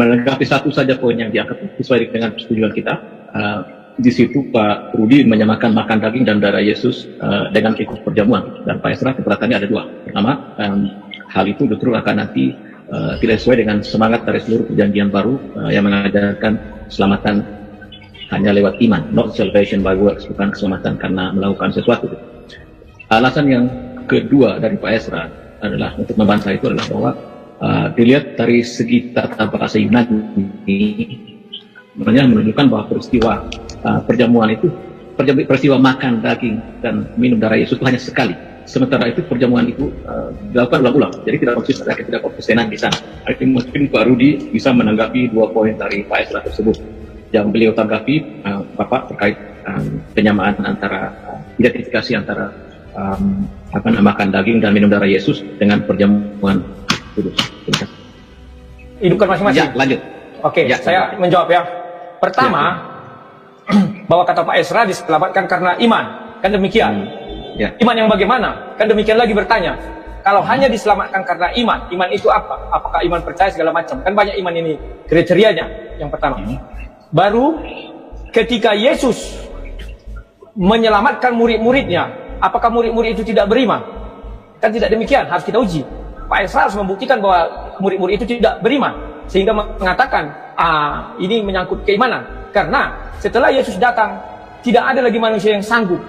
Menanggapi satu saja poin yang diangkat sesuai dengan persetujuan kita. Di situ Pak Rudi menyamakan makan daging dan darah Yesus dengan ikut perjamuan, dan Pak Esra keberatannya ada dua. Pertama, hal itu justru akan nanti tidak sesuai dengan semangat dari seluruh perjanjian baru yang mengajarkan keselamatan hanya lewat iman, not salvation by works, bukan keselamatan karena melakukan sesuatu. Alasan yang kedua dari Pak Esra adalah untuk membantah itu adalah bahwa dilihat dari segi tata bahasa Yunani menunjukkan bahwa peristiwa perjamuan itu, peristiwa makan daging dan minum darah Yesus itu hanya sekali. Sementara itu perjamuan itu dilakukan ulang-ulang. Jadi tidak konsistenan di sana. Jadi mungkin Pak Rudi bisa menanggapi dua poin dari Pak Esra tersebut. Yang beliau tanggapi Bapak terkait penyamaan antara identifikasi antara makan daging dan minum darah Yesus dengan perjamuan kudus. Hidupkan masing-masing. Ya, lanjut. Oke, ya, saya menjawab ya. Pertama, bahwa kata Pak Esra diselamatkan karena iman, kan demikian. Ya. Iman yang bagaimana? Kan demikian lagi bertanya. Kalau hanya diselamatkan karena iman, iman itu apa? Apakah iman percaya segala macam? Kan banyak iman ini kriterianya. Yang pertama. Baru ketika Yesus menyelamatkan murid-muridnya, apakah murid-murid itu tidak beriman? Kan tidak demikian, harus kita uji. Pak Esra harus membuktikan bahwa murid-murid itu tidak beriman, sehingga mengatakan ini menyangkut keimanan. Karena setelah Yesus datang, tidak ada lagi manusia yang sanggup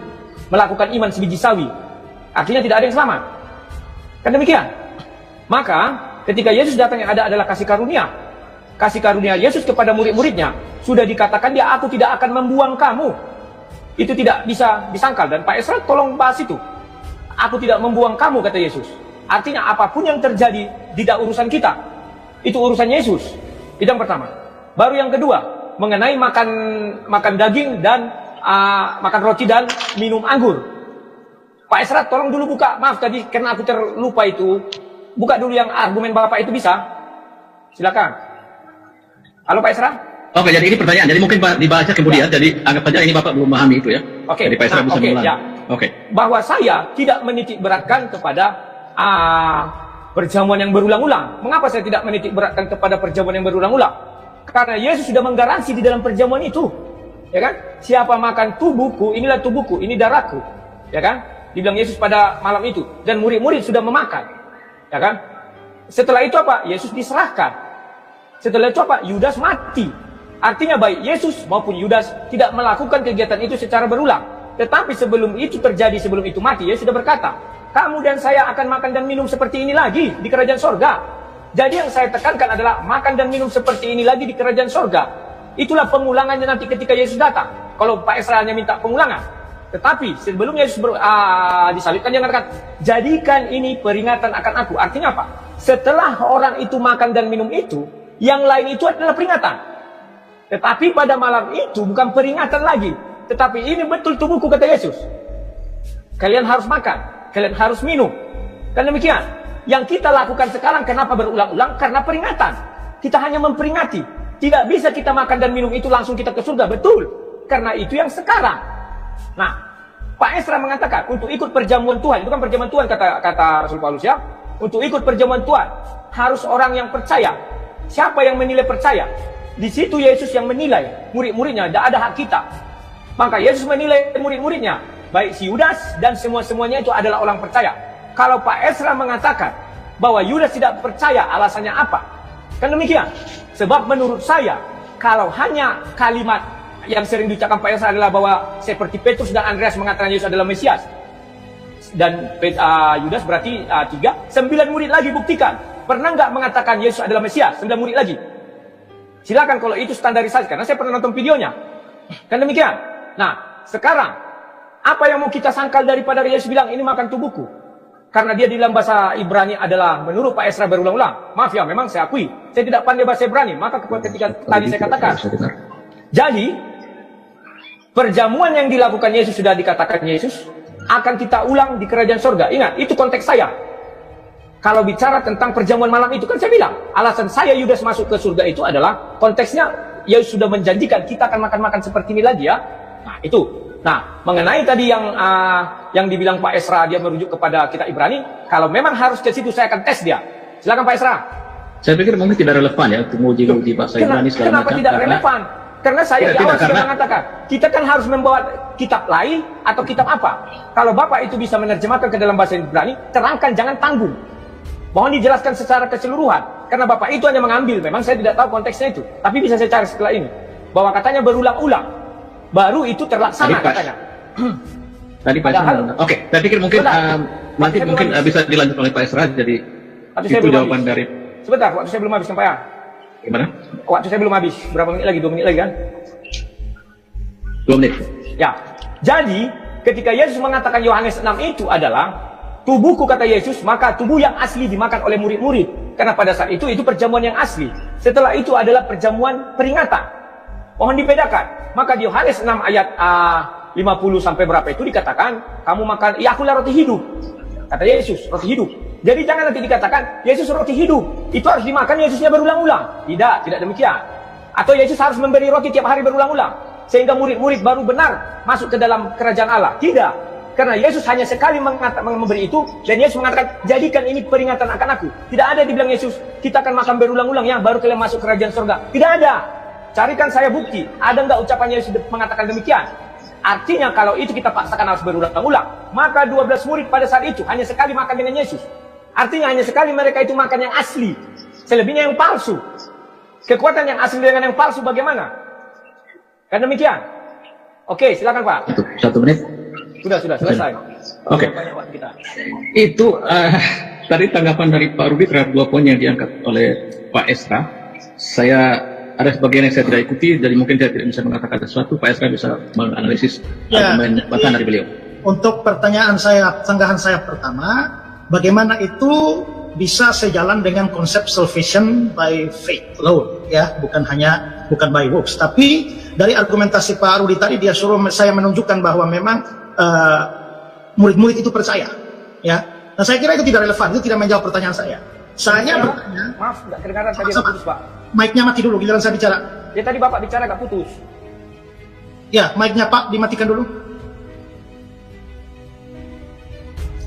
melakukan iman sebiji sawi. Artinya tidak ada yang selamat. Kan demikian. Maka ketika Yesus datang, yang ada adalah kasih karunia. Kasih karunia Yesus kepada murid-muridnya sudah dikatakan dia, aku tidak akan membuang kamu. Itu tidak bisa disangkal. Dan Pak Esra tolong bahas itu. Aku tidak membuang kamu, kata Yesus. Artinya apapun yang terjadi tidak urusan kita, itu urusan Yesus. Itu yang pertama. Baru yang kedua, mengenai makan daging dan makan roti dan minum anggur. Pak Esra tolong dulu buka, maaf tadi karena aku terlupa itu. Buka dulu yang argumen Bapak itu, bisa? Silakan. Halo Pak Esra? Oke, jadi ini pertanyaan. Jadi mungkin dibaca kemudian. Ya. Jadi anggap saja ini Bapak belum memahami itu ya. Oke. Jadi Pak Esra bisa mengulang. Ya. Oke. Bahwa saya tidak menitik beratkan kepada perjamuan yang berulang-ulang. Mengapa saya tidak menitik beratkan kepada perjamuan yang berulang-ulang? Karena Yesus sudah menggaransi di dalam perjamuan itu. Ya kan? Siapa makan tubuhku, inilah tubuhku, ini darahku. Ya kan? Dibilang Yesus pada malam itu. Dan murid-murid sudah memakan. Ya kan? Setelah itu apa? Yesus diserahkan. Setelah itu apa? Yudas mati. Artinya baik Yesus maupun Yudas tidak melakukan kegiatan itu secara berulang. Tetapi sebelum itu terjadi, sebelum itu mati, Yesus sudah berkata, kamu dan saya akan makan dan minum seperti ini lagi di kerajaan sorga. Jadi yang saya tekankan adalah makan dan minum seperti ini lagi di kerajaan sorga. Itulah pengulangannya nanti ketika Yesus datang. Kalau Pak Esra hanya minta pengulangan. Tetapi sebelum Yesus disalibkan, dia mengatakan, jadikan ini peringatan akan aku. Artinya apa? Setelah orang itu makan dan minum itu, yang lain itu adalah peringatan. Tetapi pada malam itu bukan peringatan lagi. Tetapi ini betul tubuhku, kata Yesus. Kalian harus makan, kalian harus minum. Kan demikian. Yang kita lakukan sekarang kenapa berulang-ulang? Karena peringatan. Kita hanya memperingati. Tidak bisa kita makan dan minum itu langsung kita ke surga. Betul. Karena itu yang sekarang. Nah, Pak Esra mengatakan untuk ikut perjamuan Tuhan. Itu kan perjamuan Tuhan, kata Rasul Paulus ya. Untuk ikut perjamuan Tuhan harus orang yang percaya. Siapa yang menilai percaya? Di situ Yesus yang menilai murid-muridnya. Tidak ada hak kita. Maka Yesus menilai murid-muridnya. Baik si Yudas dan semua-semuanya itu adalah orang percaya. Kalau Pak Esra mengatakan bahwa Yudas tidak percaya, alasannya apa? Kan demikian. Sebab menurut saya, kalau hanya kalimat yang sering diucapkan Pak Esra adalah bahwa seperti Petrus dan Andreas mengatakan Yesus adalah Mesias. Dan Yudas berarti 3. 9 murid lagi buktikan. Pernah nggak mengatakan Yesus adalah Mesias? 9 murid lagi. Silakan kalau itu standarisasi. Karena saya pernah nonton videonya. Kan demikian. Nah, sekarang apa yang mau kita sangkal daripada Yesus bilang ini makan tubuhku? Karena dia di dalam bahasa Ibrani adalah menurut Pak Esra berulang-ulang. Maaf ya, memang saya akui saya tidak pandai bahasa Ibrani. Maka ketika tadi saya katakan, jadi perjamuan yang dilakukan Yesus sudah dikatakan Yesus akan kita ulang di kerajaan sorga. Ingat, itu konteks saya. Kalau bicara tentang perjamuan malam itu, kan saya bilang alasan saya Yudas masuk ke surga itu adalah konteksnya Yesus sudah menjanjikan kita akan makan-makan seperti ini lagi ya. Nah itu. Nah mengenai tadi yang dibilang Pak Esra, dia merujuk kepada kitab Ibrani. Kalau memang harus ke situ saya akan tes dia. Silakan Pak Esra. Saya pikir mungkin tidak relevan ya untuk menguji bahasa Ibrani segala Kenapa macam. tidak relevan? Karena saya di awal sudah mengatakan, kita kan harus membawa kitab lain atau kitab apa. Kalau Bapak itu bisa menerjemahkan ke dalam bahasa Ibrani, terangkan, jangan tanggung. Mohon dijelaskan secara keseluruhan. Karena Bapak itu hanya mengambil, memang saya tidak tahu konteksnya itu. Tapi bisa saya cari setelah ini. Bahwa katanya berulang-ulang. Baru itu terlaksana katanya. Tadi Pak Esra. Oke, saya pikir mungkin nanti mungkin bisa dilanjutkan oleh Pak Esra. Jadi itu jawaban dari... Sebentar, waktu saya belum habis sampai ya. Gimana? Waktu saya belum habis. Berapa menit lagi? 2 menit lagi kan? 2 menit. Ya. Jadi, ketika Yesus mengatakan Yohanes 6 itu adalah tubuhku, kata Yesus, maka tubuh yang asli dimakan oleh murid-murid. Karena pada saat itu perjamuan yang asli. Setelah itu adalah perjamuan peringatan. Mohon dibedakan. Maka di Yohanes 6 ayat 50 sampai berapa itu dikatakan, kamu makan, ya akulah roti hidup. Kata Yesus, roti hidup. Jadi jangan nanti dikatakan, Yesus roti hidup. Itu harus dimakan Yesusnya berulang-ulang. Tidak demikian. Atau Yesus harus memberi roti tiap hari berulang-ulang. Sehingga murid-murid baru benar masuk ke dalam kerajaan Allah. Tidak. Karena Yesus hanya sekali memberi itu. Dan Yesus mengatakan, jadikan ini peringatan akan aku. Tidak ada dibilang Yesus, kita akan makan berulang-ulang ya, baru kalian masuk kerajaan surga. Tidak ada. Carikan saya bukti. Ada nggak ucapan Yesus mengatakan demikian? Artinya kalau itu kita paksakan harus berulang-ulang. Maka 12 murid pada saat itu hanya sekali makan dengan Yesus. Artinya hanya sekali mereka itu makan yang asli. Selebihnya yang palsu. Kekuatan yang asli dengan yang palsu bagaimana? Kan demikian. Oke, silakan Pak. 1 menit. Sudah selesai. Oke. Itu tadi tanggapan dari Pak Rudi terhadap 2 poin yang diangkat oleh Pak Esra. Saya ada sebagian yang saya tidak ikuti, jadi mungkin saya tidak bisa mengatakan sesuatu. Pak Esra bisa menganalisis argumen bahkan dari beliau. Untuk pertanyaan saya, sanggahan saya pertama, bagaimana itu bisa sejalan dengan konsep salvation by faith alone, ya, bukan by works. Tapi dari argumentasi Pak Rudi tadi, dia suruh saya menunjukkan bahwa memang murid-murid itu percaya, ya. Nah, saya kira itu tidak relevan, itu tidak menjawab pertanyaan saya. Saya bertanya, maaf, nggak kedengaran tadi yang putus Pak. Mic-nya mati dulu, giliran saya bicara. Ya tadi Bapak bicara nggak putus. Ya, mic-nya Pak dimatikan dulu.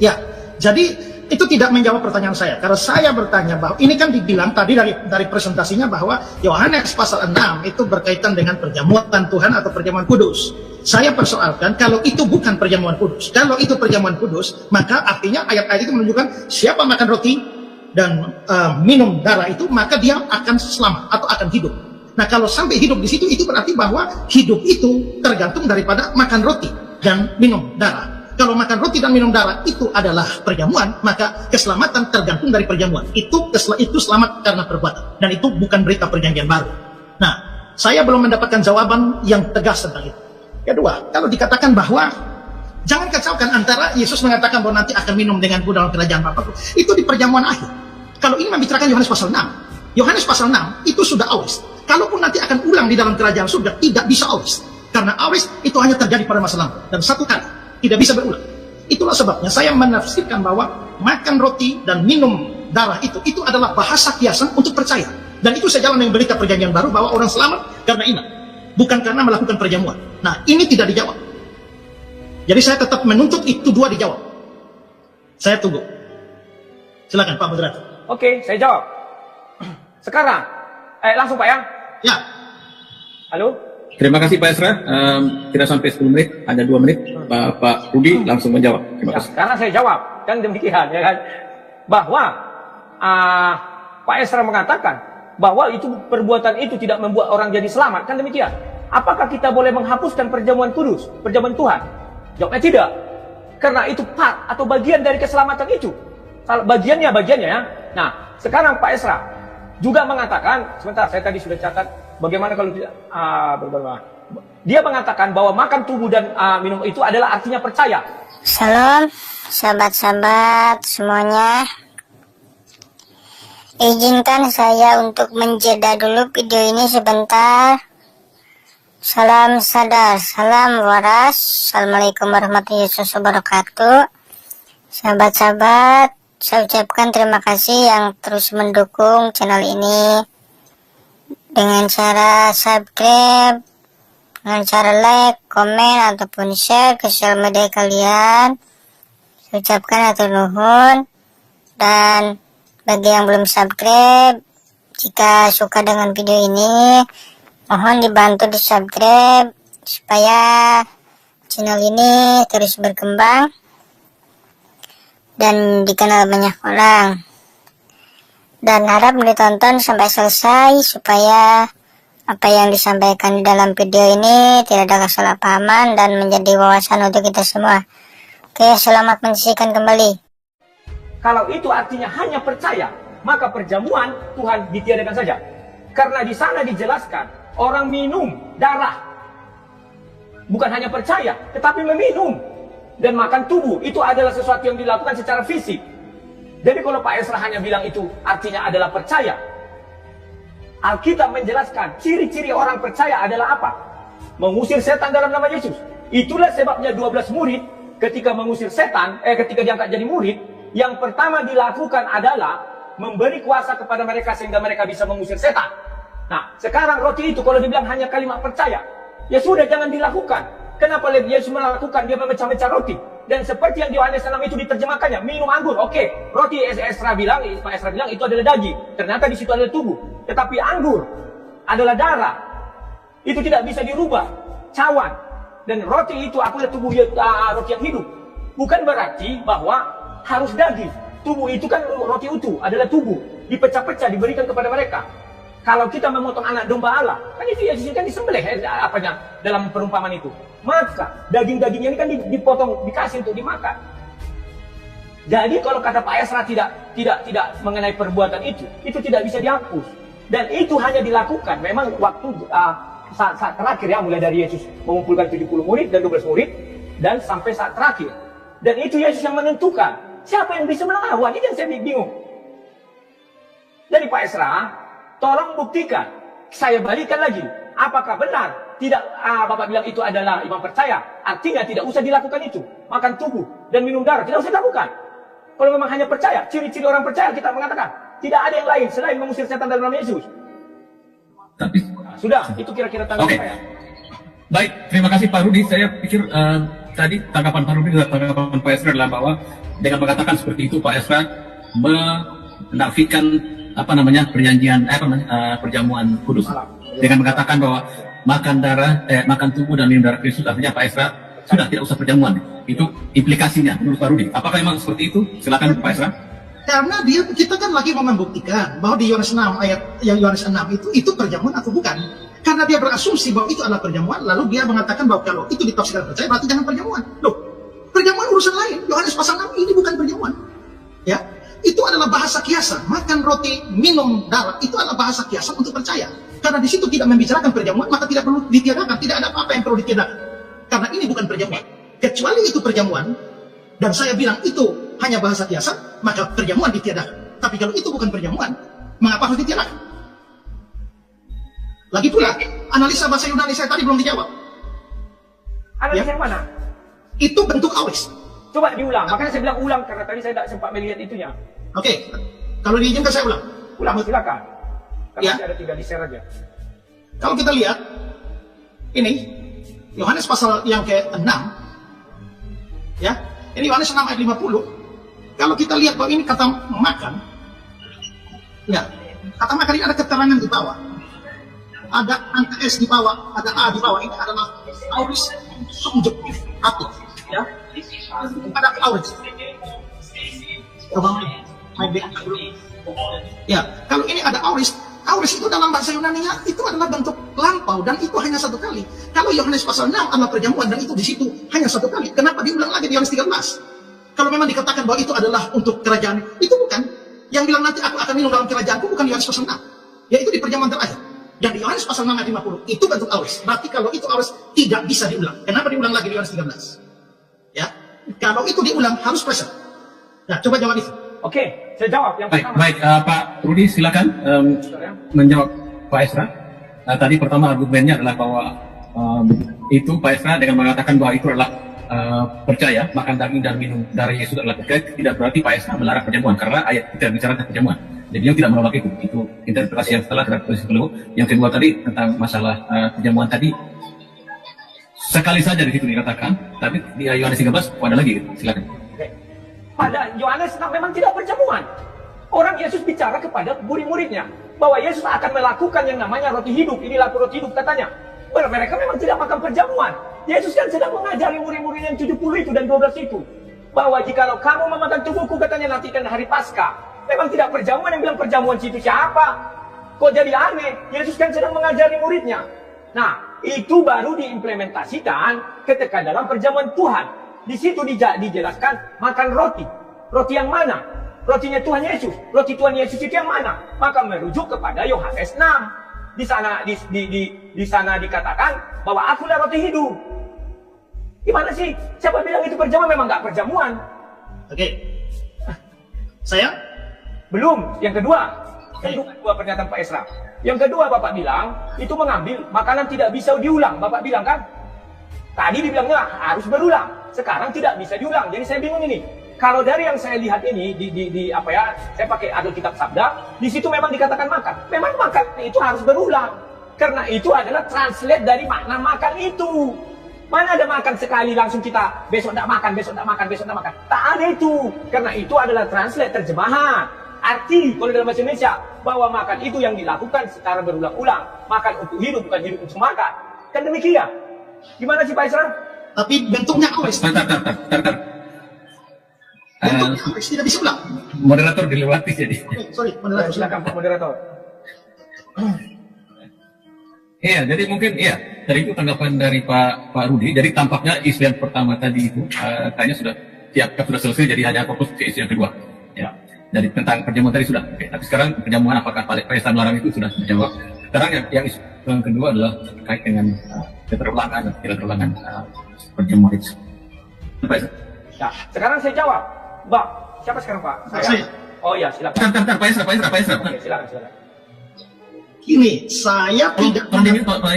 Ya, jadi itu tidak menjawab pertanyaan saya. Karena saya bertanya bahwa ini kan dibilang tadi dari presentasinya bahwa Yohanes pasal 6 itu berkaitan dengan perjamuan Tuhan atau perjamuan kudus. Saya persoalkan kalau itu bukan perjamuan kudus. Kalau itu perjamuan kudus, maka artinya ayat-ayat itu menunjukkan siapa makan roti dan minum darah itu, maka dia akan selamat atau akan hidup. Nah, kalau sampai hidup di situ, itu berarti bahwa hidup itu tergantung daripada makan roti dan minum darah. Kalau makan roti dan minum darah itu adalah perjamuan, maka keselamatan tergantung dari perjamuan. Itu selamat karena perbuatan. Dan itu bukan berita perjanjian baru. Nah, saya belum mendapatkan jawaban yang tegas tentang itu. Kedua, kalau dikatakan bahwa jangan kacaukan antara Yesus mengatakan bahwa nanti akan minum denganku dalam kerajaan Bapa, itu di perjamuan akhir. Kalau ini membicarakan Yohanes pasal 6, Yohanes pasal 6 itu sudah awis. Kalaupun nanti akan ulang di dalam kerajaan surga, tidak bisa awis. Karena awis itu hanya terjadi pada masa lampau. Dan satu kali. Tidak bisa berulang. Itulah sebabnya saya menafsirkan bahwa makan roti dan minum darah itu adalah bahasa kiasan untuk percaya. Dan itu sejalan dengan berita perjanjian baru bahwa orang selamat karena iman, bukan karena melakukan perjamuan. Nah, ini tidak dijawab. Jadi saya tetap menuntut itu 2 dijawab. Saya tunggu. Silakan Pak Moderator. Oke, saya jawab. Sekarang, langsung Pak ya. Ya. Halo. Terima kasih Pak Esra. Tidak sampai 10 menit, hanya 2 menit. Pak Rudi langsung menjawab. Terima kasih. Karena saya jawab, kan demikian, ya kan? Bahwa Pak Esra mengatakan bahwa itu perbuatan itu tidak membuat orang jadi selamat, kan demikian? Apakah kita boleh menghapuskan perjamuan kudus, perjamuan Tuhan? Jawabnya tidak. Karena itu part atau bagian dari keselamatan itu. Bagiannya ya. Nah, sekarang Pak Esra juga mengatakan, sebentar, saya tadi sudah catat, bagaimana kalau tidak dia mengatakan bahwa makan tubuh dan minum itu adalah artinya percaya. Salam sahabat-sahabat semuanya. Izinkan saya untuk menjeda dulu video ini sebentar. Salam sadar, salam waras. Assalamualaikum warahmatullahi wabarakatuh. Sahabat-sahabat, saya ucapkan terima kasih yang terus mendukung channel ini dengan cara subscribe, dengan cara like, komen, ataupun share ke sosial media kalian. Saya ucapkan hatur nuhun. Dan bagi yang belum subscribe, Jika suka dengan video ini, mohon dibantu di subscribe supaya channel ini terus berkembang dan dikenal banyak orang. Dan harap ditonton sampai selesai supaya apa yang disampaikan di dalam video ini tidak ada kesalahpahaman dan menjadi wawasan untuk kita semua. Oke, selamat menyaksikan kembali. Kalau itu artinya hanya percaya, maka perjamuan Tuhan ditiadakan saja. Karena di sana dijelaskan orang minum darah, bukan hanya percaya, tetapi meminum dan makan tubuh. Itu adalah sesuatu yang dilakukan secara fisik. Jadi kalau Pak Esra hanya bilang itu artinya adalah percaya, Alkitab menjelaskan ciri-ciri orang percaya adalah apa? Mengusir setan dalam nama Yesus. Itulah sebabnya 12 murid ketika mengusir setan, ketika diangkat jadi murid, yang pertama dilakukan adalah memberi kuasa kepada mereka sehingga mereka bisa mengusir setan. Nah, sekarang roti itu kalau dibilang hanya kalimat percaya, ya sudah, jangan dilakukan. Kenapa Yesus melakukan? Dia memecah-mecah roti. Dan seperti yang di Yohanes 6 itu diterjemahkannya, minum anggur, oke. Roti Pak Esra bilang itu adalah daging. Ternyata di situ adalah tubuh. Tetapi anggur adalah darah. Itu tidak bisa dirubah. Cawan. Dan roti itu aku lihat tubuh roti yang hidup. Bukan berarti bahwa harus daging. Tubuh itu kan roti utuh, adalah tubuh. Dipecah-pecah, diberikan kepada mereka. Kalau kita memotong anak domba Allah, kan itu Yesus kan disembelih dalam perumpamaan itu. Maka daging-dagingnya ini kan dipotong, dikasih untuk dimakan. Jadi kalau kata Pak Esra tidak mengenai perbuatan itu tidak bisa dihapus. Dan itu hanya dilakukan memang waktu saat terakhir ya, mulai dari Yesus mengumpulkan 70 murid dan 12 murid dan sampai saat terakhir. Dan itu Yesus yang menentukan siapa yang bisa melawan. Ini yang saya bingung. Jadi Pak Esra, tolong buktikan. Saya balikan lagi. Apakah benar? Tidak, Bapak bilang itu adalah iman percaya. Artinya tidak usah dilakukan itu. Makan tubuh dan minum darah. Tidak usah dilakukan. Kalau memang hanya percaya, ciri-ciri orang percaya kita mengatakan tidak ada yang lain selain mengusir setan dalam nama Yesus. Tapi Sudah, itu kira-kira tanggapan saya. Baik, terima kasih Pak Rudi. Saya pikir tadi tanggapan Pak Rudi dan tanggapan Pak Esra adalah bahwa dengan mengatakan seperti itu Pak Esra menafikan perjanjian perjamuan kudus dengan mengatakan bahwa makan tubuh dan minum darah Kristus artinya Pak Esra sudah tidak usah perjamuan. Itu implikasinya menurut Pak Rudi. Apakah memang seperti itu? Silakan Pak Esra. Karena kita kan lagi mau membuktikan bahwa di Yohanes 6 ayat yang Yohanes 6 itu perjamuan atau bukan. Karena dia berasumsi bahwa itu adalah perjamuan, lalu dia mengatakan bahwa kalau itu ditafsirkan percaya berarti jangan perjamuan. Loh, perjamuan urusan lain. Yohanes pasal 6 ini bukan perjamuan. Ya, itu adalah bahasa kiasan. Makan roti, minum darah itu adalah bahasa kiasan untuk percaya. Karena di situ tidak membicarakan perjamuan, maka tidak perlu ditiadakan. Tidak ada apa-apa yang perlu ditiadakan. Karena ini bukan perjamuan. Kecuali itu perjamuan, dan saya bilang itu hanya bahasa kiasan, maka perjamuan ditiadakan. Tapi kalau itu bukan perjamuan, mengapa harus ditiadakan? Lagi pula, analisa bahasa Yunani saya tadi belum dijawab. Analisa yang mana? Itu bentuk awis. Coba diulang. Makanya saya bilang ulang karena tadi saya tidak sempat melihat itunya. Oke, kalau diizinkan saya ulang. Ulang, silakan. Karena Ya. masih ada 3 di share aja. Kalau kita lihat, ini Yohanes pasal yang ke-6, ya, ini Yohanes 6 ayat 50. Kalau kita lihat bahwa ini kata makan, ya, kata makan ini ada keterangan di bawah, ada angka S di bawah, ada A di bawah. Ini adalah auris subjektif aktif, ya, ada auris. Ya, kalau ini ada auris itu dalam bahasa Yunani-nya itu adalah bentuk lampau dan itu hanya satu kali. Kalau Yohanes pasal 6 adalah perjamuan dan itu di situ hanya satu kali. Kenapa diulang lagi di Yohanes 13? Kalau memang dikatakan bahwa itu adalah untuk kerajaan, itu bukan. Yang bilang nanti aku akan minum dalam kerajaanku bukan Yohanes pasal 6. Ya itu di perjamuan terakhir. Dan di Yohanes pasal 6 ayat 50 itu bentuk auris. Berarti kalau itu auris tidak bisa diulang. Kenapa diulang lagi di Yohanes 13? Ya, kalau itu diulang harus pressure. Nah, coba jawab itu. Oke, saya jawab yang pertama. Baik, Pak Rudi silakan menjawab Pak Esra. Tadi pertama argumennya adalah bahwa itu Pak Esra dengan mengatakan bahwa itu adalah percaya makan daging dan minum darah Yesus adalah percaya, tidak berarti Pak Esra melarang perjamuan karena ayat kita bicara tentang perjamuan. Jadi dia tidak menolak itu. Itu interpretasi yang salah terhadap posisi kedua. Yang kedua tadi tentang masalah perjamuan tadi sekali saja di situ dikatakan, tapi di Yohanes 13 ada lagi. Silakan. Pada Yohanes memang tidak perjamuan. Orang Yesus bicara kepada murid-muridnya. bahwa Yesus akan melakukan yang namanya roti hidup. Inilah roti hidup katanya. Mereka memang tidak makan perjamuan. Yesus kan sedang mengajari murid-murid yang 70 itu dan 12 itu, bahwa jikalau kamu memakan tubuhku, katanya nantikan hari Paskah. Memang tidak perjamuan. Yang bilang perjamuan situ siapa? Kok jadi aneh? Yesus kan sedang mengajari muridnya. Nah, itu baru diimplementasikan ketika dalam perjamuan Tuhan. Di situ dijelaskan makan roti. Roti yang mana? Rotinya Tuhan Yesus. Roti Tuhan Yesus itu yang mana? Maka merujuk kepada Yohanes 6. Di sana dikatakan bahwa akulah roti hidup. Gimana sih? Siapa bilang itu perjamuan? Memang nggak perjamuan. Oke. Saya? Belum. Yang kedua pernyataan Pak Esra. Yang kedua Bapak bilang, itu mengambil makanan tidak bisa diulang. Bapak bilang kan? Tadi dibilangnya harus berulang. Sekarang tidak bisa diulang. Jadi saya bingung ini. Kalau dari yang saya lihat ini, saya pakai Alkitab Sabda, di situ memang dikatakan makan. Memang makan itu harus berulang. Karena itu adalah translate dari makna makan itu. Mana ada makan sekali langsung kita besok tidak makan, besok tidak makan, besok tidak makan. Tak ada itu. Karena itu adalah translate, terjemahan. Arti kalau dalam bahasa Indonesia bahwa makan itu yang dilakukan secara berulang-ulang. Makan untuk hidup, bukan hidup untuk makan. Kan demikian. Gimana sih Pak Isra? Tapi bentuknya awes. Bentuknya awes, tidak bisa ulang. Moderator dilewati jadi. Sorry, moderator. Silakan Pak Moderator. Iya, jadi mungkin dari itu tanggapan dari Pak Rudi. Jadi tampaknya isu yang pertama tadi itu kayaknya sudah selesai, jadi hanya fokus ke isu yang kedua. Ya. Jadi tentang perjamuan tadi sudah. Oke. Tapi sekarang perjamuan apakah Pak Isra melarang itu sudah dijawab. Sekarang yang isu yang kedua adalah terkait dengan keterulangan dan tidak terulangan perjamuan itu. Pak Isra. Nah, sekarang saya jawab. Mbak, siapa sekarang Pak? Saya. Oh iya, silakan. Bentar, Pak Isra. Oke, silakan. Gini, saya tidak... Tolong diminta, Pak.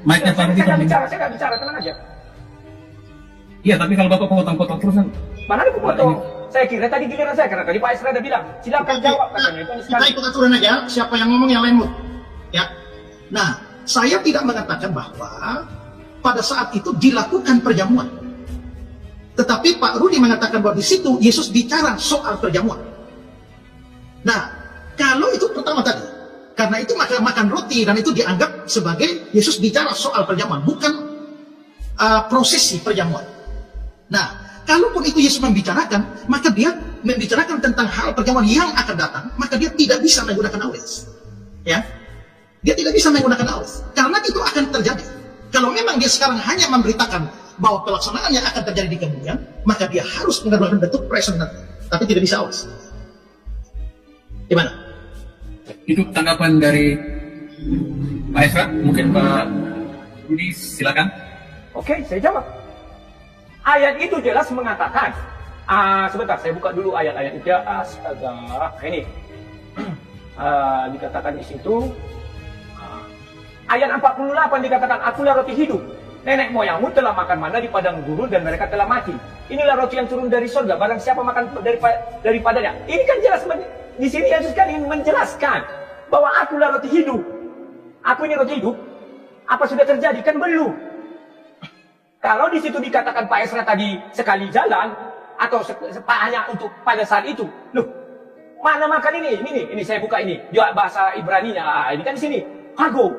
Mic-nya Pak Rudi. Saya nggak bicara, tenang aja. Iya, tapi kalau Bapak potong-potong terus kan. Mana ada potong? Saya kira tadi giliran saya, karena tadi Pak Isra udah bilang, silakan jawab katanya. Itu Kita ikut aturan aja, siapa yang ngomong yang lain mut. Ya. Nah, saya tidak mengatakan bahwa pada saat itu dilakukan perjamuan. Tetapi Pak Rudi mengatakan bahwa di situ Yesus bicara soal perjamuan. Nah, kalau itu pertama tadi, karena itu makan roti dan itu dianggap sebagai Yesus bicara soal perjamuan, bukan prosesi perjamuan. Nah, kalaupun itu Yesus membicarakan, maka dia membicarakan tentang hal perjamuan yang akan datang, maka dia tidak bisa menggunakan awes. Ya, dia tidak bisa menggunakan awes, karena itu akan terjadi. Kalau memang dia sekarang hanya memberitakan bahwa pelaksanaan yang akan terjadi di kemudian, maka dia harus menggunakan bentuk present nanti, tapi tidak bisa awes. Gimana? Itu tanggapan dari Pak Esra, mungkin Pak Rudi silakan. Oke, saya jawab. Ayat itu jelas mengatakan, sebentar saya buka dulu ayat-ayat itu ya. Astaga, ini dikatakan di situ. Ayat 48 dikatakan, akulah roti hidup. Nenek moyangmu telah makan mana di padang gurun dan mereka telah mati. Inilah roti yang turun dari surga. Barang siapa makan daripadanya. Ini kan jelas di sini Yesus kan ingin menjelaskan bahwa akulah roti hidup. Aku ini roti hidup. Apa sudah terjadi? Kan belum. Kalau di situ dikatakan Pak Esra tadi sekali jalan atau hanya untuk pada saat itu, loh, mana makan ini? Ini saya buka ini. Dia bahasa Ibraninya. Ini kan di sini. Hago.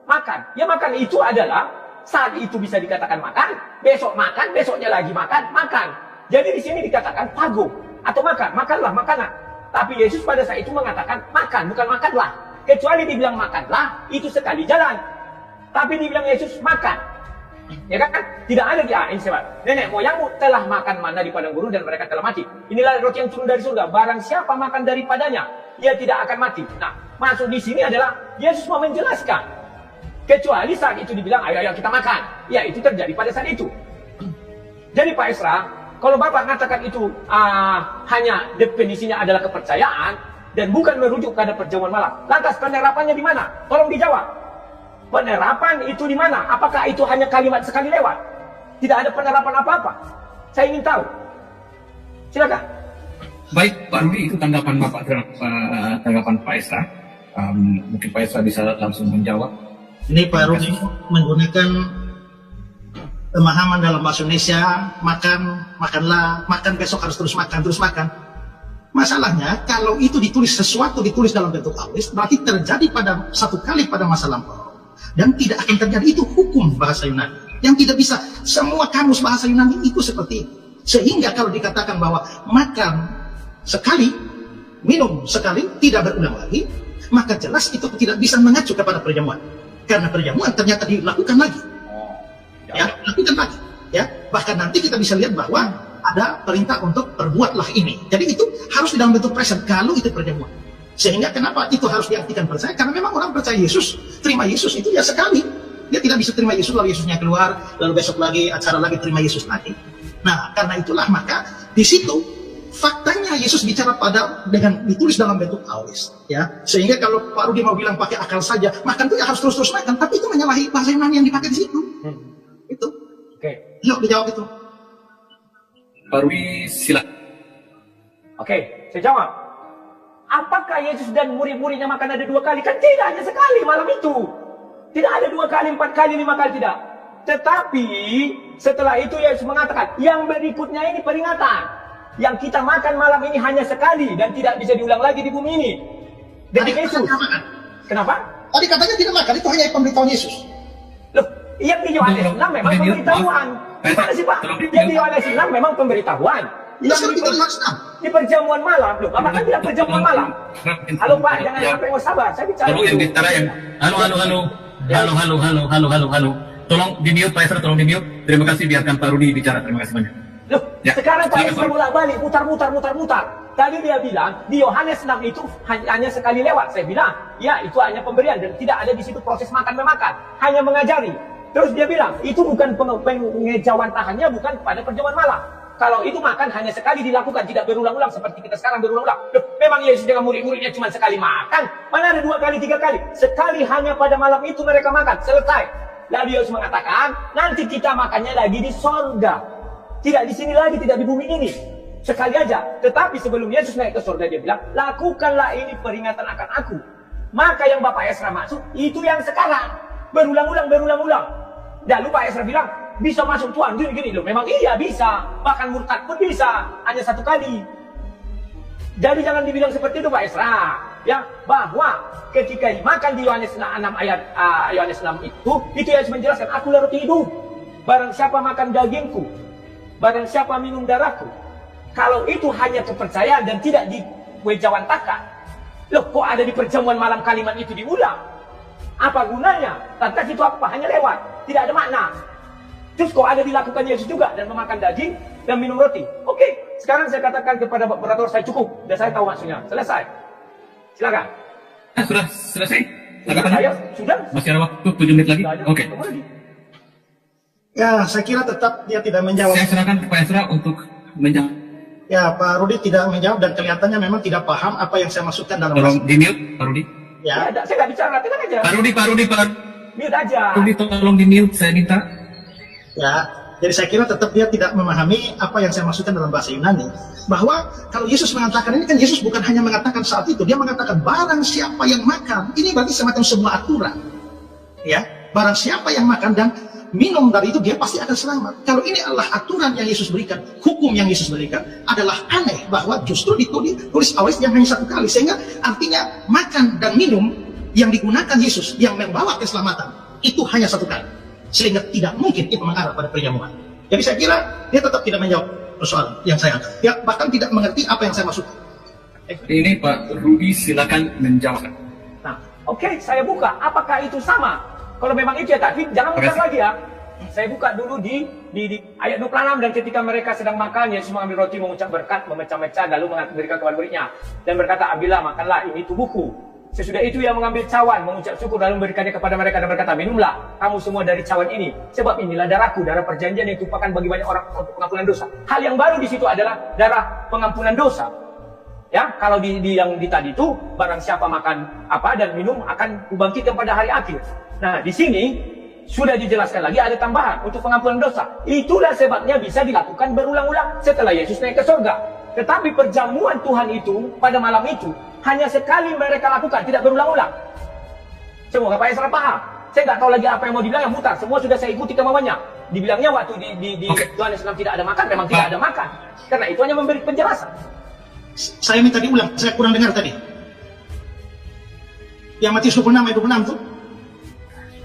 Makan. Ya makan itu adalah saat itu bisa dikatakan makan, besok makan, besoknya lagi makan. Jadi di sini dikatakan pago atau makanlah makanan. Tapi Yesus pada saat itu mengatakan makan, bukan makanlah. Kecuali dibilang makanlah, itu sekali jalan. Tapi dibilang Yesus makan. Ya kan? Tidak ada di ini sebab nenek moyangmu telah makan mana di padang gurun dan mereka telah mati. Inilah roti yang turun dari surga. Barang siapa makan daripadanya, ia tidak akan mati. Nah, maksud di sini adalah Yesus mau menjelaskan. Kecuali saat itu dibilang, ayo kita makan. Ya, itu terjadi pada saat itu. Jadi Pak Esra, kalau Bapak mengatakan itu hanya definisinya adalah kepercayaan dan bukan merujuk pada perjamuan malam. Lantas penerapannya di mana? Tolong dijawab. Penerapan itu di mana? Apakah itu hanya kalimat sekali lewat? Tidak ada penerapan apa-apa? Saya ingin tahu. Silakan. Baik, Pak Rudi, itu tanggapan Bapak terhadap tanggapan Pak Esra. Mungkin Pak Esra bisa langsung menjawab. Ini Pak Rudi menggunakan pemahaman dalam bahasa Indonesia, makanlah, makan besok harus terus makan. Masalahnya kalau itu ditulis dalam bentuk awis, berarti terjadi pada satu kali pada masa lampau dan tidak akan terjadi. Itu hukum bahasa Yunani yang tidak bisa semua kamus bahasa Yunani itu seperti itu. Sehingga kalau dikatakan bahwa makan sekali, minum sekali, tidak berulang lagi, maka jelas itu tidak bisa mengacu kepada perjamuan, karena perjamuan ternyata dilakukan lagi, lakukan lagi, ya. Bahkan nanti kita bisa lihat bahwa ada perintah untuk perbuatlah ini. Jadi itu harus di dalam bentuk present kalau itu perjamuan. Sehingga kenapa itu harus diartikan percaya? Karena memang orang percaya Yesus, terima Yesus itu ya sekali. Dia tidak bisa terima Yesus lalu Yesusnya keluar, lalu besok lagi acara lagi terima Yesus lagi. Nah, karena itulah maka di situ faktanya Yesus bicara dengan ditulis dalam bentuk awis, ya. Sehingga kalau Pak Rudi mau bilang pakai akal saja, makan itu ya harus terus-terus makan, tapi itu menyalahi bahasa Yunani yang dipakai di situ. Itu. Oke. Yuk dijawab itu. Pak Rudi, silakan. Oke, saya jawab. Apakah Yesus dan murid-muridnya makan ada 2 kali? Kan tidak, hanya sekali malam itu. Tidak ada 2 kali, 4 kali, 5 kali, tidak. Tetapi setelah itu Yesus mengatakan, yang berikutnya ini peringatan. Yang kita makan malam ini hanya sekali dan tidak bisa diulang lagi di bumi ini. Dari Yesus. Kenapa? Tadi katanya tidak makan, itu hanya pemberitahuan Yesus. Loh, yang di Yohanes 6 memang pemberitahuan. Gimana sih Pak? Yang di Yohanes 6 memang pemberitahuan. Yang di perjamuan malam, loh, apakah tidak perjamuan malam? Halo Pak, jangan sampai mau sabar, saya bicara Tolong yang bicara yang halo. Tolong di mute Pak Esra, tolong di mute. Terima kasih, biarkan Pak Rudi bicara. Terima kasih banyak. Loh, Ya, sekarang Pak silakan, Esra Pak. bolak-balik, mutar-mutar. Tadi dia bilang di Yohanes 6 itu hanya sekali lewat. Saya bilang, ya itu hanya pemberian dan tidak ada di situ proses makan memakan, hanya mengajari. Terus dia bilang, itu bukan pengejauhan tahannya, bukan pada perjamuan malam. Kalau itu makan hanya sekali dilakukan, tidak berulang-ulang seperti kita sekarang berulang-ulang. Loh, memang Yesus dengan murid-muridnya cuma sekali makan? Mana ada 2 kali, 3 kali? Sekali hanya pada malam itu mereka makan, selesai. Lalu Yesus mengatakan, nanti kita makannya lagi di sorga. Tidak di sini lagi, tidak di bumi ini. Sekali aja. Tetapi sebelum Yesus naik ke sorga, dia bilang, lakukanlah ini peringatan akan aku. Maka yang Bapak Esra maksud, itu yang sekarang. Berulang-ulang. Dan lupa Esra bilang, bisa masuk Tuhan, gini loh. Memang iya bisa. Bahkan murtad pun bisa. Hanya 1 kali. Jadi jangan dibilang seperti itu Pak Esra. Ya, bahwa ketika makan di Yohanes 6 ayat Yohanes 6 itu Yesus menjelaskan, akulah roti hidup. Barang siapa makan dagingku, barang siapa minum darahku. Kalau itu hanya kepercayaan dan tidak diwejawantakan, loh kok ada di perjamuan malam kalimat itu diulang? Apa gunanya? Lantas itu apa? Hanya lewat, tidak ada makna. Terus kok ada dilakukan Yesus juga dan memakan daging dan minum roti? Oke, sekarang saya katakan kepada moderator saya cukup, dan saya tahu maksudnya. Selesai. Silakan. Sudah selesai? Silakan. Ayo, sudah. Masih ada waktu 7 menit lagi? Oke. Ya, saya kira tetap dia tidak menjawab. Saya serahkan ke Pak Esra untuk menjawab. Ya, Pak Rudi tidak menjawab dan kelihatannya memang tidak paham apa yang saya maksudkan dalam Tolong di mute, Pak Rudi. ya. Saya nggak bicara, tenang aja. Pak Rudi. Mute aja. Rudi, tolong di mute, saya minta. Ya, jadi saya kira tetap dia tidak memahami apa yang saya maksudkan dalam bahasa Yunani. Bahwa kalau Yesus mengatakan ini kan Yesus bukan hanya mengatakan saat itu, dia mengatakan barang siapa yang makan, ini berarti semacam sebuah aturan. Ya, barang siapa yang makan dan minum dari itu dia pasti akan selamat. Kalau ini adalah aturan yang Yesus berikan, hukum yang Yesus berikan, adalah aneh bahwa justru ditulis awalnya yang hanya 1 kali, sehingga artinya makan dan minum yang digunakan Yesus yang membawa keselamatan itu hanya 1 kali, sehingga tidak mungkin itu mengarah pada perjamuan. Jadi saya kira dia tetap tidak menjawab persoalan yang saya angkat. Dia bahkan tidak mengerti apa yang saya maksudkan. Ini Pak Rudi, silakan menjawab. Nah, oke, saya buka. Apakah itu sama? Kalau memang itu ya, tapi jangan mutar lagi ya. Saya buka dulu di ayat 26, dan ketika mereka sedang makan, Yesus mengambil roti, mengucap berkat, memecah-mecah, lalu memberikan kepada muridnya, dan berkata, ambillah, makanlah, ini tubuhku. Sesudah itu ia mengambil cawan, mengucap syukur, lalu memberikannya kepada mereka dan berkata, minumlah kamu semua dari cawan ini, sebab inilah darahku, darah perjanjian yang ditumpahkan bagi banyak orang untuk pengampunan dosa. Hal yang baru di situ adalah darah pengampunan dosa. Ya, kalau yang tadi itu, barang siapa makan apa dan minum akan kubangkitkan pada hari akhir. Nah, di sini sudah dijelaskan lagi ada tambahan untuk pengampunan dosa. Itulah sebabnya bisa dilakukan berulang-ulang setelah Yesus naik ke surga. Tetapi perjamuan Tuhan itu pada malam itu hanya sekali mereka lakukan, tidak berulang-ulang. Semoga Pak Esra paham. Saya nggak tahu lagi apa yang mau dibilang, yang mutar. Semua sudah saya ikuti kemauannya. Dibilangnya waktu di Yohanes 6 tidak ada makan, memang tidak ada makan. Karena itu hanya memberi penjelasan. Saya minta diulang, saya kurang dengar tadi. Yang Matius 26 ayat 26 tuh.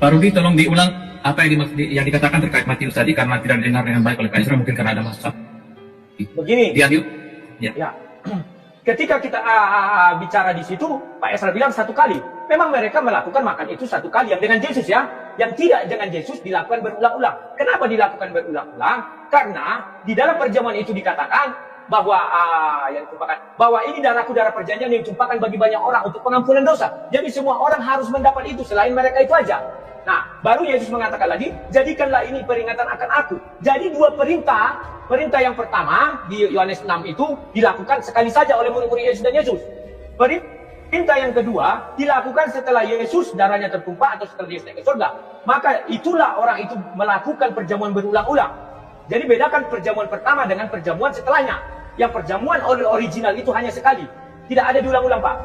Pak Rudi, tolong diulang apa yang dikatakan terkait Matius tadi, karena tidak didengar dengan baik oleh Pak Ezra, mungkin karena ada masalah. Begini. Diambil. Ya. Ya. Ketika kita bicara di situ, Pak Ezra bilang satu kali. Memang mereka melakukan makan itu satu kali. Yang dengan Yesus ya. Yang tidak dengan Yesus dilakukan berulang-ulang. Kenapa dilakukan berulang-ulang? Karena di dalam perjamuan itu dikatakan bahwa bahwa ini darahku, darah perjanjian yang ditumpahkan bagi banyak orang untuk pengampunan dosa. Jadi semua orang harus mendapat itu selain mereka itu aja. Nah, baru Yesus mengatakan lagi, jadikanlah ini peringatan akan aku. Jadi dua perintah. Perintah yang pertama di Yohanes 6 itu dilakukan sekali saja oleh murid-murid Yesus dan Yesus. Perintah yang kedua dilakukan setelah Yesus darahnya tertumpah atau setelah Yesus naik ke surga. Maka itulah orang itu melakukan perjamuan berulang-ulang. Jadi bedakan perjamuan pertama dengan perjamuan setelahnya. Yang perjamuan original itu hanya sekali. Tidak ada diulang-ulang, Pak.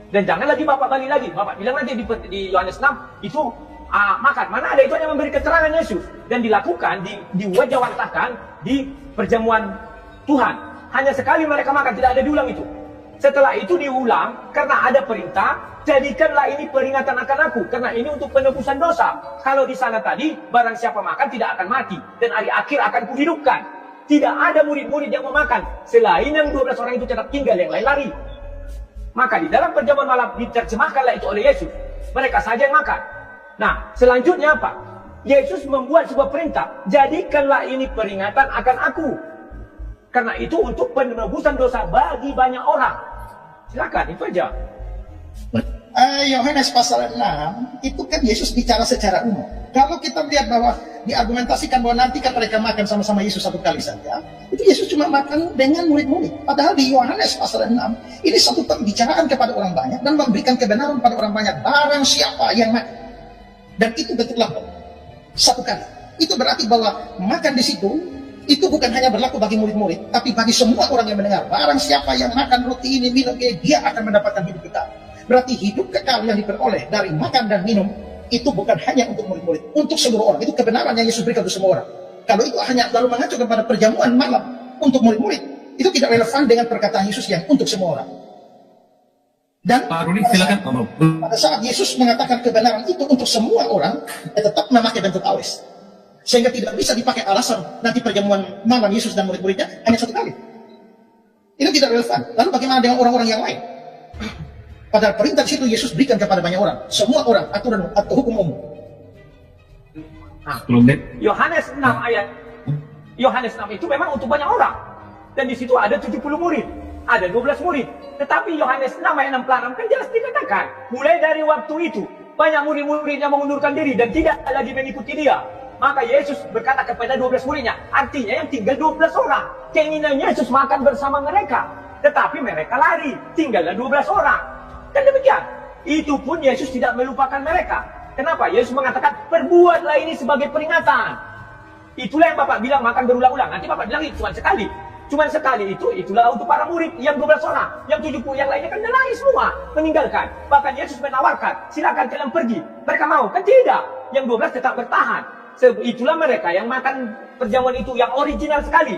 Dan jangan lagi Bapak balik lagi. Bapak bilang nanti di Yohanes 6 itu makan. Mana ada, itu hanya memberi keterangan Yesus. Dan dilakukan, diwajawantahkan di perjamuan Tuhan. Hanya sekali mereka makan, tidak ada diulang itu. Setelah itu diulang, karena ada perintah, jadikanlah ini peringatan akan aku. Karena ini untuk penebusan dosa. Kalau di sana tadi, barang siapa makan tidak akan mati. Dan hari akhir akan kuhidupkan. Tidak ada murid-murid yang memakan. Selain yang 12 orang itu tetap tinggal, yang lain lari. Maka di dalam perjamuan malam diterjemahkanlah itu oleh Yesus. Mereka saja yang makan. Nah, selanjutnya apa? Yesus membuat sebuah perintah. Jadikanlah ini peringatan akan aku. Karena itu untuk penebusan dosa bagi banyak orang. Silakan, itu aja. Yohanes pasal 6, itu kan Yesus bicara secara umum. Kalau kita lihat bahwa diargumentasikan bahwa nanti kan mereka makan sama-sama Yesus satu kali saja, itu Yesus cuma makan dengan murid-murid. Padahal di Yohanes pasal 6, ini satu pembicaraan kepada orang banyak dan memberikan kebenaran pada orang banyak. Barang siapa yang makan. Dan itu betul-betul satu kali. Itu berarti bahwa makan di situ itu bukan hanya berlaku bagi murid-murid, tapi bagi semua orang yang mendengar. Barang siapa yang makan roti ini, minum ini, dia akan mendapatkan hidup kekal. Berarti hidup kekal yang diperoleh dari makan dan minum itu bukan hanya untuk murid-murid, untuk seluruh orang. Itu kebenaran yang Yesus berikan untuk semua orang. Kalau itu hanya lalu mengacu kepada perjamuan malam untuk murid-murid, itu tidak relevan dengan perkataan Yesus yang untuk semua orang. Dan Pak Rudi, silakan. pada saat Yesus mengatakan kebenaran itu untuk semua orang, dia tetap memakai bentuk awes. Sehingga tidak bisa dipakai alasan nanti perjamuan malam Yesus dan murid-muridnya hanya satu kali. Itu tidak relevan. Lalu bagaimana dengan orang-orang yang lain? Padahal perintah di situ Yesus berikan kepada banyak orang. Semua orang, aturan atau hukum umum. Yohanes 6 ayat. Yohanes 6 itu memang untuk banyak orang. Dan di situ ada 70 murid. Ada 12 murid. Tetapi Yohanes 6 ayat 66 kan jelas dikatakan. Mulai dari waktu itu, banyak murid-murid yang mengundurkan diri dan tidak lagi mengikuti dia. Maka Yesus berkata kepada 12 muridnya, artinya yang tinggal 12 orang. Keinginan Yesus makan bersama mereka. Tetapi mereka lari, tinggallah 12 orang. Kan demikian. Itu pun Yesus tidak melupakan mereka. Kenapa? Yesus mengatakan, perbuatlah ini sebagai peringatan. Itulah yang Bapak bilang makan berulang-ulang. Nanti Bapak bilang itu cuma sekali. Cuma sekali itu, itulah untuk para murid yang 12 orang. Yang 70 yang lainnya kan lari semua, meninggalkan. Bahkan Yesus menawarkan, silakan kalian pergi. Mereka mau, kan tidak. Yang 12 tetap bertahan. Itulah mereka yang makan perjamuan itu yang original sekali.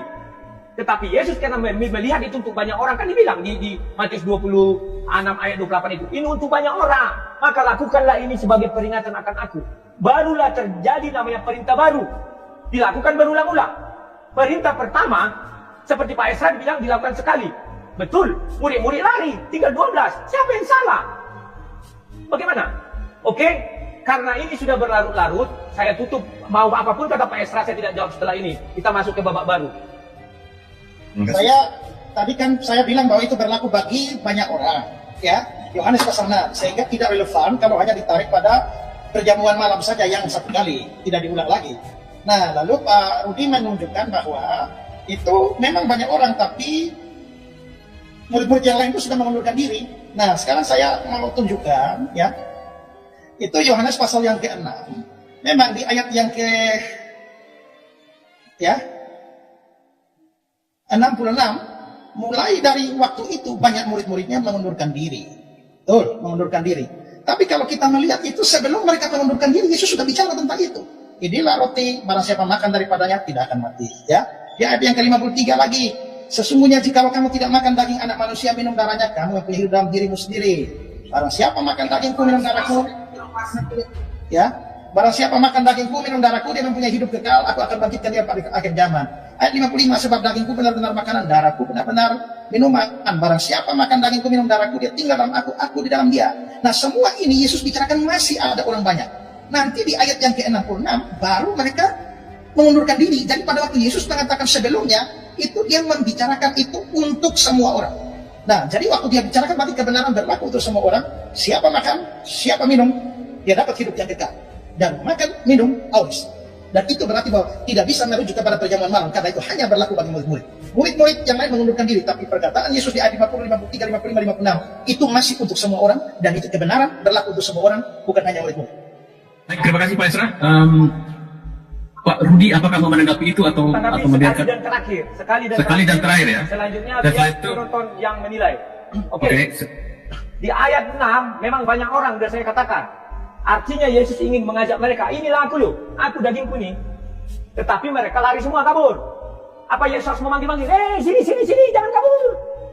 Tetapi Yesus karena melihat itu untuk banyak orang, kan dibilang di Matius 26 ayat 28 itu, ini untuk banyak orang, maka lakukanlah ini sebagai peringatan akan aku. Barulah terjadi namanya perintah baru, dilakukan berulang-ulang. Perintah pertama seperti Pak Esra bilang dilakukan sekali. Betul, murid-murid lari, tinggal 12. Siapa yang salah? Bagaimana? Oke? Karena ini sudah berlarut-larut, saya tutup. Mau apapun kata Pak Esra, saya tidak jawab setelah ini. Kita masuk ke babak baru. Tadi kan saya bilang bahwa itu berlaku bagi banyak orang, ya. Yohanes pasal 6, sehingga tidak relevan kalau hanya ditarik pada perjamuan malam saja yang satu kali, tidak diulang lagi. Nah, lalu Pak Rudi menunjukkan bahwa itu memang banyak orang, tapi murid-murid yang lain itu sudah mengundurkan diri. Nah, sekarang saya mau tunjukkan, ya. Itu Yohanes pasal yang ke-6. Memang di ayat yang ya 66, mulai dari waktu itu banyak murid-muridnya mengundurkan diri. Betul, mengundurkan diri. Tapi kalau kita melihat itu sebelum mereka mengundurkan diri, Yesus sudah bicara tentang itu. Inilah roti, barang siapa makan daripadanya tidak akan mati. Ya, di ayat yang ke-53 lagi, Sesungguhnya jikalau kamu tidak makan daging anak manusia, minum darahnya, kamu mempunyai hidup dalam dirimu sendiri. Barang siapa makan dagingku, minum darahku, ya, barang siapa makan dagingku, minum darahku, dia mempunyai hidup kekal, aku akan bangkitkan dia pada akhir zaman. Ayat 55, sebab dagingku benar-benar makanan, darahku benar-benar minuman. Barang siapa makan dagingku, minum darahku, dia tinggal dalam aku di dalam dia. Nah, semua ini Yesus bicarakan masih ada orang banyak. Nanti di ayat yang ke-66 baru mereka mengundurkan diri. Jadi pada waktu Yesus mengatakan sebelumnya, itu dia membicarakan itu untuk semua orang. Nah, jadi waktu dia bicarakan berarti kebenaran berlaku untuk semua orang. Siapa makan, siapa minum, dia dapat hidup yang kekal. Dan makan, minum, aus. Dan itu berarti bahwa tidak bisa merujuk kepada perjamuan malam, karena itu hanya berlaku bagi murid-murid. Murid-murid yang lain mengundurkan diri, tapi perkataan Yesus di ayat 50, 53, 55, 56 itu masih untuk semua orang, dan itu kebenaran berlaku untuk semua orang, bukan hanya murid-murid. Baik, terima kasih Pak Ezra. Pak Rudi, apakah mau menanggapi itu atau membiarkan? Sekali dan terakhir ya. Selanjutnya Dan biar itu, penonton yang menilai. Oke. oke. Di ayat 6 memang banyak orang sudah saya katakan. Artinya Yesus ingin mengajak mereka, inilah aku loh, aku daging kuning. Tetapi mereka lari semua kabur. Apa Yesus harus memanggil-manggil? Sini, jangan kabur.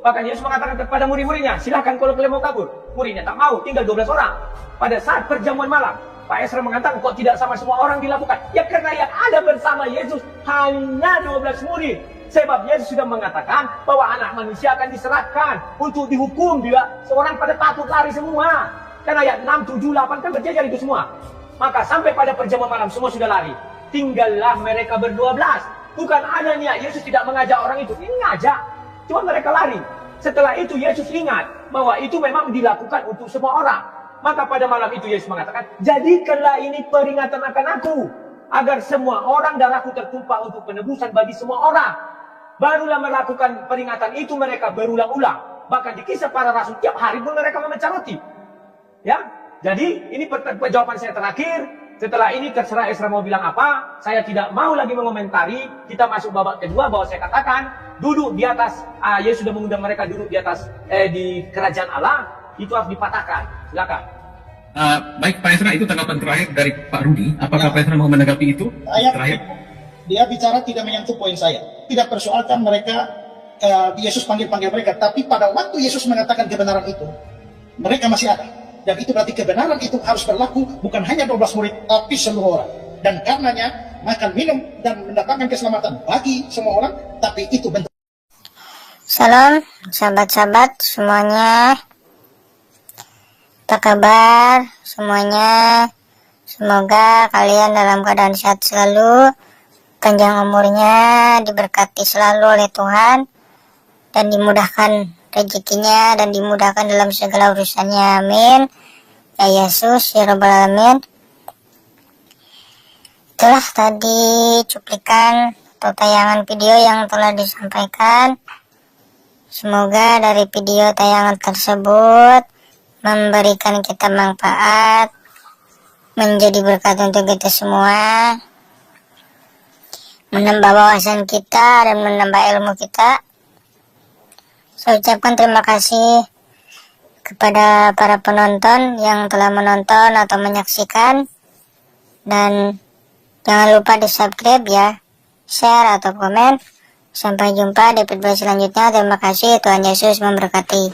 Bahkan Yesus mengatakan kepada murid-muridnya, silahkan kalau kalian mau kabur. Muridnya tak mau, tinggal 12 orang. Pada saat perjamuan malam, Pak Ezra mengatakan kok tidak sama semua orang dilakukan. Ya karena yang ada bersama Yesus hanya 12 murid. Sebab Yesus sudah mengatakan bahwa anak manusia akan diserahkan untuk dihukum bila seorang pada takut lari semua. Karena ayat 6, 7, 8 kan berjajar itu semua. Maka sampai pada perjamuan malam semua sudah lari. Tinggallah mereka ber-12. Bukan ada niat Yesus tidak mengajak orang itu. Ini ngajak. Cuma mereka lari. Setelah itu Yesus ingat bahwa itu memang dilakukan untuk semua orang. Maka pada malam itu Yesus mengatakan, jadikanlah ini peringatan akan aku. Agar semua orang darahku tertumpah untuk penebusan bagi semua orang. Barulah melakukan peringatan itu mereka berulang-ulang. Bahkan di Kisah Para Rasul tiap hari pun mereka memecah roti. Ya, jadi ini jawaban saya terakhir. Setelah ini terserah Ezra mau bilang apa. Saya tidak mau lagi mengomentari. Kita masuk babak kedua bahwa saya katakan duduk di atas. Yesus sudah mengundang mereka duduk di atas di kerajaan Allah. Itu harus dipatahkan. Silakan. Baik Pak Ezra, itu tanggapan terakhir dari Pak Rudi. Apakah Pak Ezra mau menanggapi itu? Ayat Terakhir. dia bicara tidak menyentuh poin saya. Tidak persoalkan mereka, Yesus panggil-panggil mereka. Tapi pada waktu Yesus mengatakan kebenaran itu, mereka masih ada. Dan itu berarti kebenaran itu harus berlaku bukan hanya 12 murid, tapi seluruh orang. Dan karenanya makan, minum, dan mendatangkan keselamatan bagi semua orang, tapi itu bentuk. Salam sahabat-sahabat semuanya. Apa kabar semuanya? Semoga kalian dalam keadaan sehat selalu, panjang umurnya, diberkati selalu oleh Tuhan, dan dimudahkan rezekinya, dan dimudahkan dalam segala urusannya. Amin. Ya Yesus, ya Rabbal Alamin. Itulah tadi cuplikan atau tayangan video yang telah disampaikan. Semoga dari video tayangan tersebut memberikan kita manfaat, menjadi berkat untuk kita semua, menambah wawasan kita dan menambah ilmu kita. Saya ucapkan terima kasih kepada para penonton yang telah menonton atau menyaksikan, dan jangan lupa di subscribe ya, share atau komen. Sampai jumpa di video selanjutnya. Terima kasih, Tuhan Yesus memberkati.